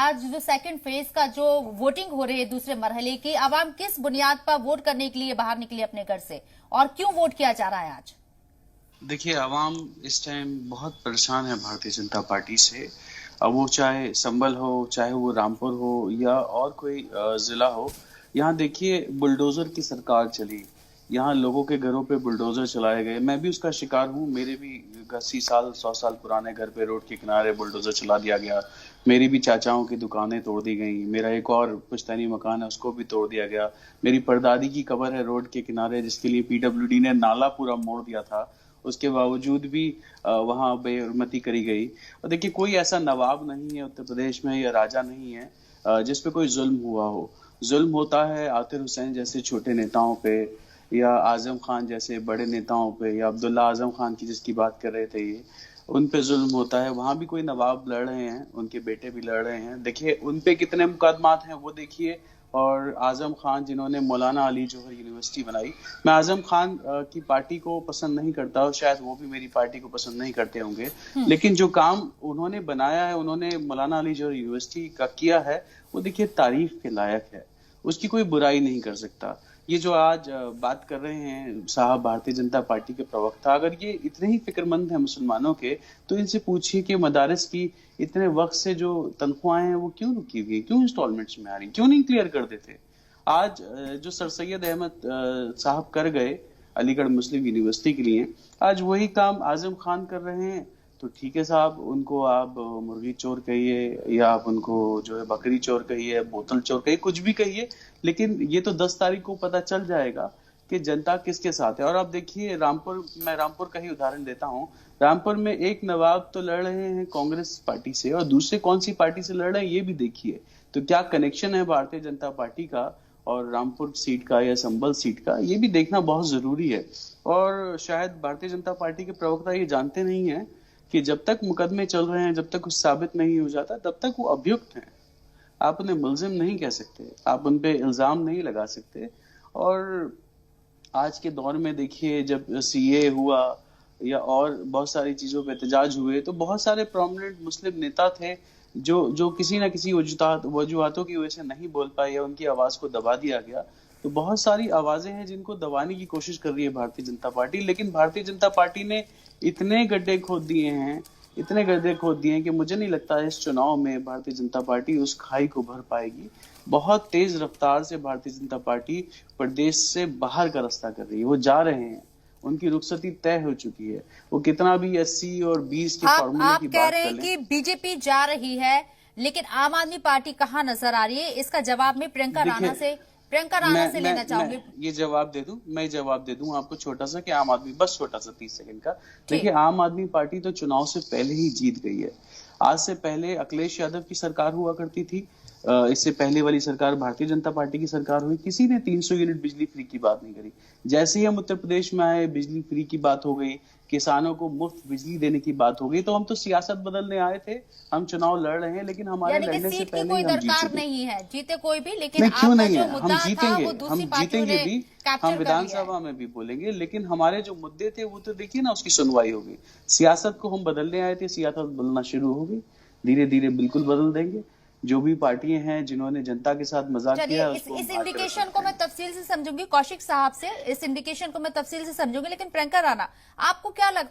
आज जो second phase का जो वोटिंग हो रही है दूसरे मरहले की, आवाम किस बुनियाद पर वोट करने के लिए बाहर निकली अपने घर से और क्यों वोट किया जा रहा है आज? देखिए, आवाम इस टाइम बहुत परेशान है भारतीय जनता पार्टी से। अब वो चाहे संभल हो, चाहे वो रामपुर हो या और कोई जिला हो। यहाँ देखिए, बुलडोजर की सरकार चली। यहाँ लोगों के घरों पे बुलडोजर चलाए गए। मैं भी उसका शिकार हूँ। मेरे भी 80 साल 100 साल पुराने घर पे रोड के किनारे बुलडोजर चला दिया गया। मेरी भी चाचाओं की दुकानें तोड़ दी गई। मेरा एक और पुश्तैनी मकान है, उसको भी तोड़ दिया गया। मेरी परदादी की कब्र है रोड के किनारे, जिसके लिए पीडब्ल्यूडी ने नाला पूरा मोड़ दिया था। उसके बावजूद भी वहां बेहरमती करी गई। और देखिए, कोई ऐसा नवाब नहीं है उत्तर प्रदेश में या राजा नहीं है जिस पे कोई जुल्म हुआ हो। जुल्म होता है आतिफ हुसैन जैसे छोटे नेताओं पे, या आजम खान जैसे बड़े नेताओं पे, या अब्दुल्ला आजम खान की जिसकी बात कर रहे थे ये, उन पे जुल्म होता है। वहां भी कोई नवाब लड़ रहे हैं, उनके बेटे भी लड़ रहे हैं। देखिए, उन पे कितने मुकदमात हैं वो देखिए। और आजम खान जिन्होंने मौलाना अली जौहर यूनिवर्सिटी बनाई, मैं आजम खान की पार्टी को पसंद नहीं करता और शायद वो भी मेरी पार्टी को पसंद नहीं करते होंगे, लेकिन जो काम उन्होंने बनाया है, उन्होंने मौलाना अली जौहर यूनिवर्सिटी का किया है, वो देखिए तारीफ के लायक है। उसकी कोई बुराई नहीं कर सकता। ये जो आज बात कर रहे हैं साहब भारतीय जनता पार्टी के प्रवक्ता, अगर ये इतने ही फिक्रमंद हैं मुसलमानों के, तो इनसे पूछिए कि मदारिस की इतने वक्त से जो तनख्वाहें हैं वो क्यों रुकी हुई, क्यों इंस्टॉलमेंट्स में आ रही, क्यों नहीं क्लियर कर देते। आज जो सर सैयद अहमद साहब कर गए अलीगढ़ मुस्लिम यूनिवर्सिटी के लिए, आज वही काम आजम खान कर रहे हैं। तो ठीक है साहब, उनको आप मुर्गी चोर कहिए, या आप उनको जो है बकरी चोर कहिए, बोतल चोर कहिए, कुछ भी कहिए, लेकिन ये तो 10 तारीख को पता चल जाएगा कि जनता किसके साथ है। और आप देखिए, मैं रामपुर का ही उदाहरण देता हूँ। रामपुर में एक नवाब तो लड़ रहे हैं कांग्रेस पार्टी से, और दूसरे कौन सी पार्टी से लड़ रहे हैं ये भी देखिए। तो क्या कनेक्शन है भारतीय जनता पार्टी का और रामपुर सीट का या संभल सीट का, ये भी देखना बहुत जरूरी है। और शायद भारतीय जनता पार्टी के प्रवक्ता ये जानते नहीं है कि जब तक मुकदमे चल रहे हैं, जब तक कुछ साबित नहीं हो जाता, तब तक वो अभियुक्त हैं। आप उन्हें मुलजिम नहीं कह सकते, आप उन पे इल्जाम नहीं लगा सकते। और आज के दौर में देखिए, जब सीए हुआ या और बहुत सारी चीजों पे एहतजाज हुए, तो बहुत सारे प्रोमिनेंट मुस्लिम नेता थे जो किसी ना किसी वजूहातों की वजह से नहीं बोल पाए या उनकी आवाज को दबा दिया गया। तो बहुत सारी आवाजें हैं जिनको दबाने की कोशिश कर रही है भारतीय जनता पार्टी, लेकिन भारतीय जनता पार्टी ने इतने गड्ढे खोद दिए हैं, इतने गड्ढे खोद दिए हैं कि मुझे नहीं लगता इस चुनाव में भारतीय जनता पार्टी उस खाई को भर पाएगी। बहुत तेज रफ्तार से भारतीय जनता पार्टी प्रदेश से बाहर का रास्ता कर रही है। वो जा रहे हैं, उनकी रुखसती तय हो चुकी है। वो कितना भी 80 और 20 के फॉर्मूले की बात कर लें। आप कह रहे हैं कि बीजेपी जा रही है, लेकिन आम आदमी पार्टी कहाँ नजर आ रही है? इसका जवाब में प्रियंका राणा से लेना चाहूंगी। ये जवाब दे दूं, मैं जवाब दे दूं आपको छोटा सा, कि आम आदमी, बस छोटा सा 30 सेकंड का। देखिए, आम आदमी पार्टी तो चुनाव से पहले ही जीत गई है। आज से पहले अखिलेश यादव की सरकार हुआ करती थी, इससे पहले वाली सरकार भारतीय जनता पार्टी की सरकार हुई, किसी ने 300 यूनिट बिजली फ्री की बात नहीं करी। जैसे ही हम उत्तर प्रदेश में आए, बिजली फ्री की बात हो गई, किसानों को मुफ्त बिजली देने की बात हो गई। तो हम तो सियासत बदलने आए थे, हम चुनाव लड़ रहे हैं, लेकिन हमारे लड़ने से पहले कोई हम जीत दरकार चुके। नहीं है, जीते कोई भी, लेकिन नहीं, क्यों नहीं जो है, मुद्दा हम जीतेंगे, हम जीतेंगे भी, हम विधानसभा में भी बोलेंगे, लेकिन हमारे जो मुद्दे थे वो तो देखिए ना, उसकी सुनवाई होगी। सियासत को हम बदलने आए थे, सियासत बदलना शुरू हो गई, धीरे धीरे बिल्कुल बदल देंगे। जो भी पार्टियां हैं जिन्होंने जनता के साथ मजाक किया, इस इंडिकेशन को मैं तफसील से समझूंगी कौशिक साहब से, इस इंडिकेशन को मैं तफसील से समझूंगी, लेकिन प्रियंका राणा, आपको क्या लगता है